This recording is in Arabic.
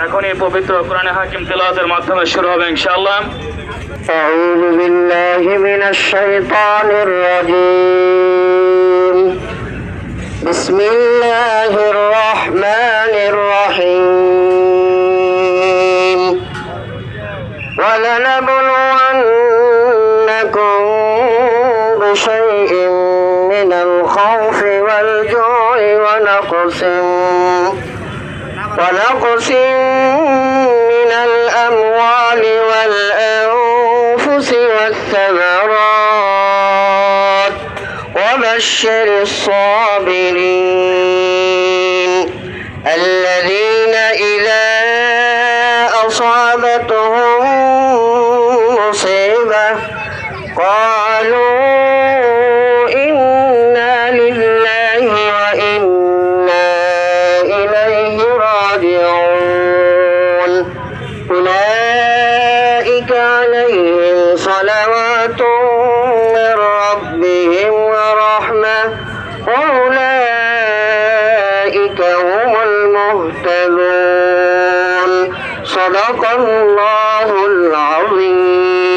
এখনই পবিত্র কোরআনে হাকিম তেলাওয়াতের মাধ্যমে শুরু হবে ইনশাআল্লাহ। أعوذ بالله من الشيطان الرجيم بسم الله الرحمن الرحيم ولنبلونكم بشيء من الخوف والجوع ونقص من الأموال والأنفس والثمرات وبشر الصابرين الذين إذا أصابتهم مصيبة قالوا إنا لله وإنا إليه راجعون أولئك عليهم صلوات من ربهم ورحمة وأولئك هم المهتدون صدق الله العظيم